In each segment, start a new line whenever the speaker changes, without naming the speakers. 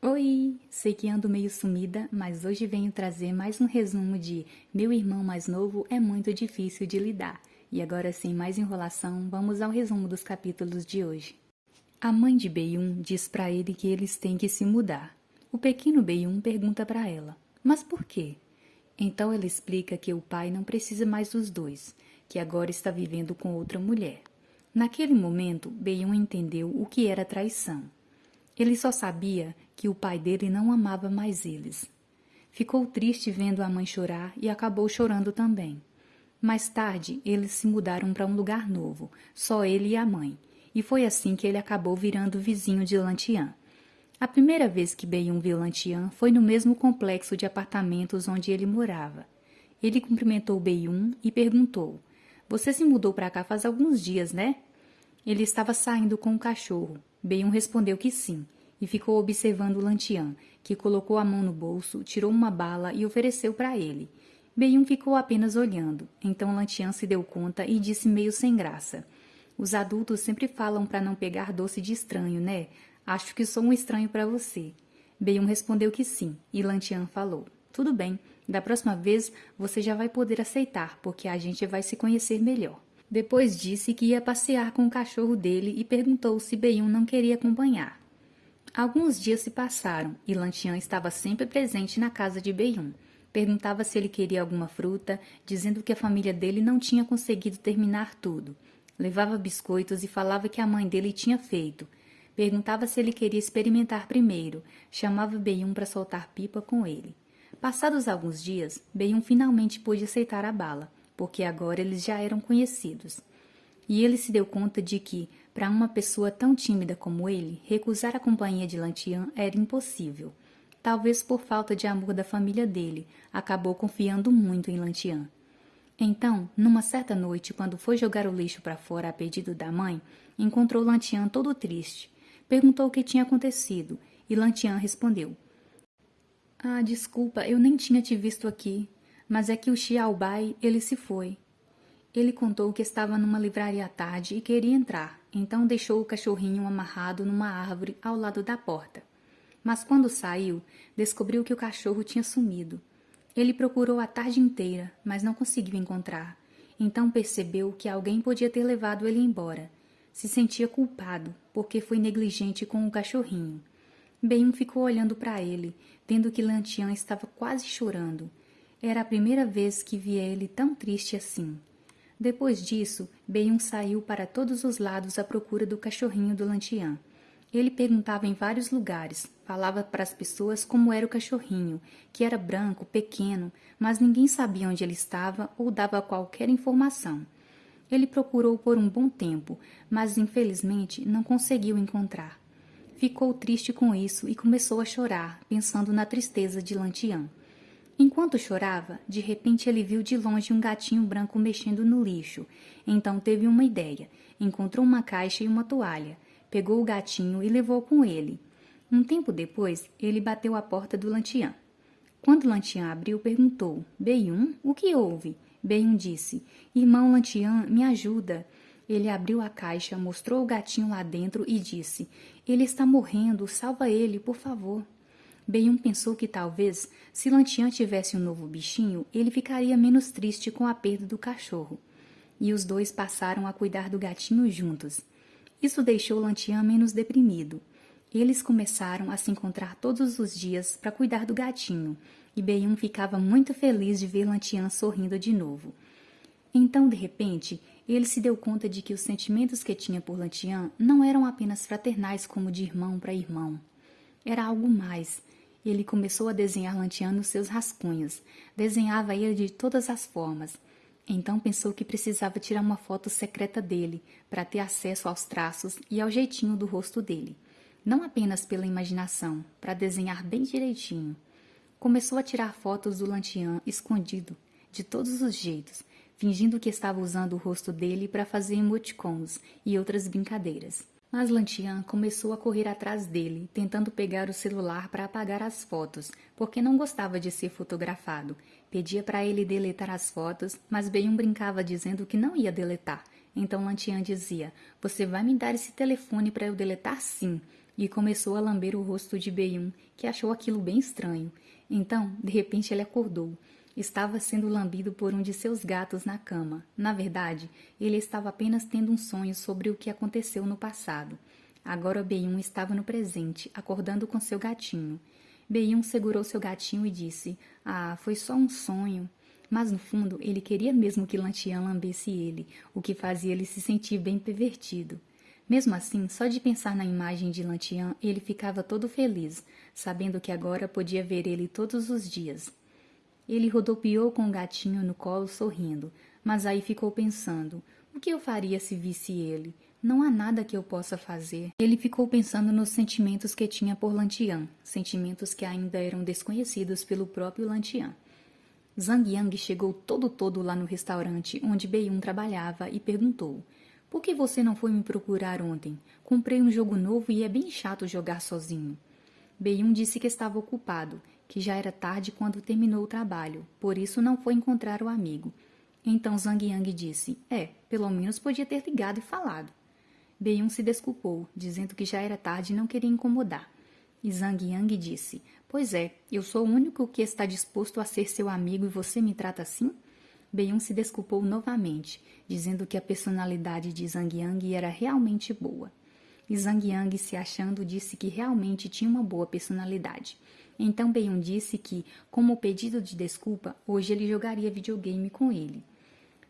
Oi, sei que ando meio sumida, mas hoje venho trazer mais um resumo de Meu Irmão Mais Novo é Muito Difícil de Lidar. E agora, sem mais enrolação, vamos ao resumo dos capítulos de hoje. A mãe de Beyun diz para ele que eles têm que se mudar. O pequeno Beyun pergunta para ela, mas por quê? Então ela explica que o pai não precisa mais dos dois, que agora está vivendo com outra mulher. Naquele momento, Beyun entendeu o que era traição. Ele só sabia que o pai dele não amava mais eles. Ficou triste vendo a mãe chorar e acabou chorando também. Mais tarde, eles se mudaram para um lugar novo, só ele e a mãe, e foi assim que ele acabou virando vizinho de Lantian. A primeira vez que Beyun viu Lantian foi no mesmo complexo de apartamentos onde ele morava. Ele cumprimentou Beyun e perguntou: Você se mudou para cá faz alguns dias, né? Ele estava saindo com o cachorro. Beyun respondeu que sim, e ficou observando Lantian, que colocou a mão no bolso, tirou uma bala e ofereceu para ele. Beyun ficou apenas olhando. Então Lantian se deu conta e disse meio sem graça: Os adultos sempre falam para não pegar doce de estranho, né? Acho que sou um estranho para você. Beyun respondeu que sim, e Lantian falou: Tudo bem, da próxima vez você já vai poder aceitar, porque a gente vai se conhecer melhor. Depois disse que ia passear com o cachorro dele e perguntou se Beyun não queria acompanhar. Alguns dias se passaram e Lantian estava sempre presente na casa de Beyun. Perguntava se ele queria alguma fruta, dizendo que a família dele não tinha conseguido terminar tudo. Levava biscoitos e falava que a mãe dele tinha feito. Perguntava se ele queria experimentar primeiro. Chamava Beyun para soltar pipa com ele. Passados alguns dias, Beyun finalmente pôde aceitar a bala, porque agora eles já eram conhecidos. E ele se deu conta de que, para uma pessoa tão tímida como ele, recusar a companhia de Lantian era impossível. Talvez por falta de amor da família dele, acabou confiando muito em Lantian. Então, numa certa noite, quando foi jogar o lixo para fora a pedido da mãe, encontrou Lantian todo triste. Perguntou o que tinha acontecido, e Lantian respondeu: Ah, desculpa, eu nem tinha te visto aqui, mas é que o Xiaobai, ele se foi. Ele contou que estava numa livraria à tarde e queria entrar, então deixou o cachorrinho amarrado numa árvore ao lado da porta. Mas quando saiu, descobriu que o cachorro tinha sumido. Ele procurou a tarde inteira, mas não conseguiu encontrar. Então percebeu que alguém podia ter levado ele embora. Se sentia culpado, porque foi negligente com o cachorrinho. Beyun ficou olhando para ele, vendo que Lantian estava quase chorando. Era a primeira vez que via ele tão triste assim. Depois disso, Beyun saiu para todos os lados à procura do cachorrinho do Lantian. Ele perguntava em vários lugares, falava para as pessoas como era o cachorrinho, que era branco, pequeno, mas ninguém sabia onde ele estava ou dava qualquer informação. Ele procurou por um bom tempo, mas infelizmente não conseguiu encontrar. Ficou triste com isso e começou a chorar, pensando na tristeza de Lantian. Enquanto chorava, de repente ele viu de longe um gatinho branco mexendo no lixo. Então teve uma ideia. Encontrou uma caixa e uma toalha. Pegou o gatinho e levou com ele. Um tempo depois, ele bateu à porta do Lantian. Quando Lantian abriu, perguntou: Beyun, o que houve? Beyun disse: Irmão Lantian, me ajuda. Ele abriu a caixa, mostrou o gatinho lá dentro e disse: Ele está morrendo, salva ele, por favor. Beyun pensou que talvez, se Lantian tivesse um novo bichinho, ele ficaria menos triste com a perda do cachorro. E os dois passaram a cuidar do gatinho juntos. Isso deixou Lantian menos deprimido. Eles começaram a se encontrar todos os dias para cuidar do gatinho, e Beyun ficava muito feliz de ver Lantian sorrindo de novo. Então, de repente, ele se deu conta de que os sentimentos que tinha por Lantian não eram apenas fraternais como de irmão para irmão. Era algo mais. Ele começou a desenhar Lantian nos seus rascunhos. Desenhava ele de todas as formas. Então pensou que precisava tirar uma foto secreta dele para ter acesso aos traços e ao jeitinho do rosto dele. Não apenas pela imaginação, para desenhar bem direitinho. Começou a tirar fotos do Lantian escondido, de todos os jeitos, fingindo que estava usando o rosto dele para fazer emoticons e outras brincadeiras. Mas Lantian começou a correr atrás dele, tentando pegar o celular para apagar as fotos, porque não gostava de ser fotografado. Pedia para ele deletar as fotos, mas Beyun brincava dizendo que não ia deletar. Então Lantian dizia: Você vai me dar esse telefone para eu deletar sim. e começou a lamber o rosto de Beyun, que achou aquilo bem estranho. Então, de repente, ele acordou. Estava sendo lambido por um de seus gatos na cama. Na verdade, ele estava apenas tendo um sonho sobre o que aconteceu no passado. Agora Beyun estava no presente, acordando com seu gatinho. Beyun segurou seu gatinho e disse: "Ah, foi só um sonho." Mas no fundo, ele queria mesmo que Lantian lambesse ele, o que fazia ele se sentir bem pervertido. Mesmo assim, só de pensar na imagem de Lantian, ele ficava todo feliz, sabendo que agora podia ver ele todos os dias. Ele rodopiou com o gatinho no colo sorrindo, mas aí ficou pensando: o que eu faria se visse ele? Não há nada que eu possa fazer. Ele ficou pensando nos sentimentos que tinha por Lantian, sentimentos que ainda eram desconhecidos pelo próprio Lantian. Zhang Yang chegou todo lá no restaurante onde Beyun trabalhava e perguntou: "Por que você não foi me procurar ontem? Comprei um jogo novo e é bem chato jogar sozinho." Beyun disse que estava ocupado, que já era tarde quando terminou o trabalho, por isso não foi encontrar o amigo. Então Zhang Yang disse: pelo menos podia ter ligado e falado." Beyun se desculpou, dizendo que já era tarde e não queria incomodar. E Zhang Yang disse: "Pois é, eu sou o único que está disposto a ser seu amigo e você me trata assim?" Beyun se desculpou novamente, dizendo que a personalidade de Zhang Yang era realmente boa. E Zhang Yang, se achando, disse que realmente tinha uma boa personalidade. Então Beyun disse que, como pedido de desculpa, hoje ele jogaria videogame com ele.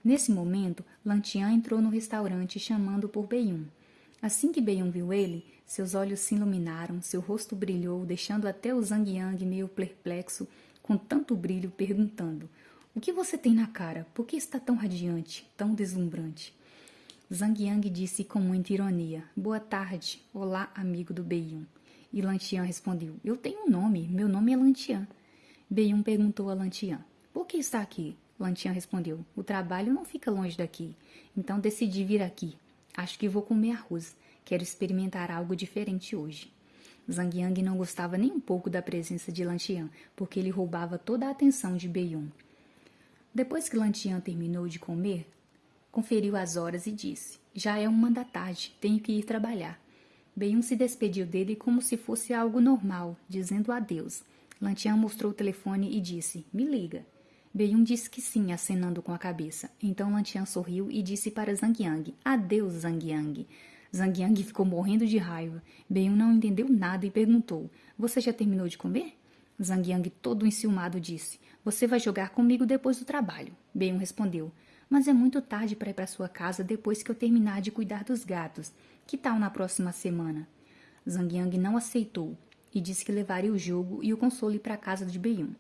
Nesse momento, Lantian entrou no restaurante chamando por Beyun. Assim que Beyun viu ele, seus olhos se iluminaram, seu rosto brilhou, deixando até o Zhang Yang meio perplexo, com tanto brilho, perguntando: "O que você tem na cara? Por que está tão radiante, tão deslumbrante?" Zhang Yang disse com muita ironia: "Boa tarde, olá, amigo do Beyun." E Lantian respondeu: "Eu tenho um nome, meu nome é Lantian." Beyun perguntou a Lantian: "Por que está aqui?" Lantian respondeu: "O trabalho não fica longe daqui, então decidi vir aqui. Acho que vou comer arroz. Quero experimentar algo diferente hoje." Zhang Yang não gostava nem um pouco da presença de Lantian, porque ele roubava toda a atenção de Beyun. Depois que Lantian terminou de comer, conferiu as horas e disse: "Já é 1 da tarde, tenho que ir trabalhar." Beyun se despediu dele como se fosse algo normal, dizendo adeus. Lantian mostrou o telefone e disse: "Me liga." Beyun disse que sim, acenando com a cabeça. Então Lantian sorriu e disse para Zhang Yang: "Adeus, Zhang Yang." Zhang Yang ficou morrendo de raiva. Beyun não entendeu nada e perguntou: "Você já terminou de comer?" Zhang Yang, todo enciumado, disse: "Você vai jogar comigo depois do trabalho." Beyun respondeu: "Mas é muito tarde para ir para sua casa depois que eu terminar de cuidar dos gatos. Que tal na próxima semana?" Zhang Yang não aceitou e disse que levaria o jogo e o console para a casa de Beyun,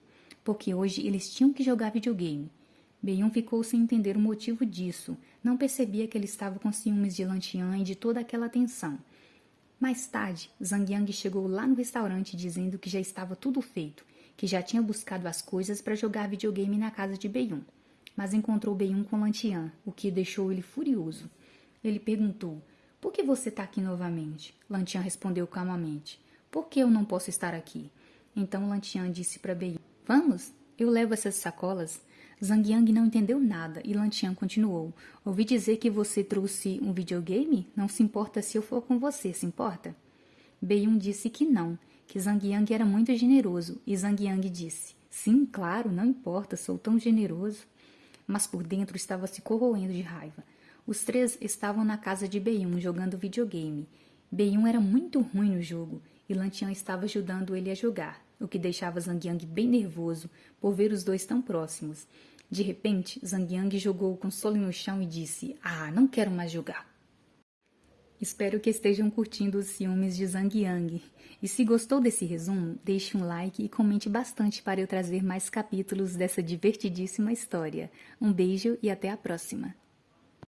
porque hoje eles tinham que jogar videogame. Beyun ficou sem entender o motivo disso, não percebia que ele estava com ciúmes de Lantian e de toda aquela tensão. Mais tarde, Zhang Yang chegou lá no restaurante dizendo que já estava tudo feito, que já tinha buscado as coisas para jogar videogame na casa de Beyun, mas encontrou Beyun com Lantian, o que deixou ele furioso. Ele perguntou: "Por que você está aqui novamente?" Lantian respondeu calmamente: "Por que eu não posso estar aqui?" Então Lantian disse para Beyun: "Vamos, eu levo essas sacolas." Zhang Yang não entendeu nada e Lantian continuou: "Ouvi dizer que você trouxe um videogame? Não se importa se eu for com você, se importa?" Beyun disse que não, que Zhang Yang era muito generoso e Zhang Yang disse: "Sim, claro, não importa, sou tão generoso." Mas por dentro estava se corroendo de raiva. Os três estavam na casa de Beyun jogando videogame. Beyun era muito ruim no jogo e Lantian estava ajudando ele a jogar, o que deixava Zhang Yang bem nervoso por ver os dois tão próximos. De repente, Zhang Yang jogou o console no chão e disse: "Ah, não quero mais jogar." Espero que estejam curtindo os ciúmes de Zhang Yang. E se gostou desse resumo, deixe um like e comente bastante para eu trazer mais capítulos dessa divertidíssima história. Um beijo e até a próxima!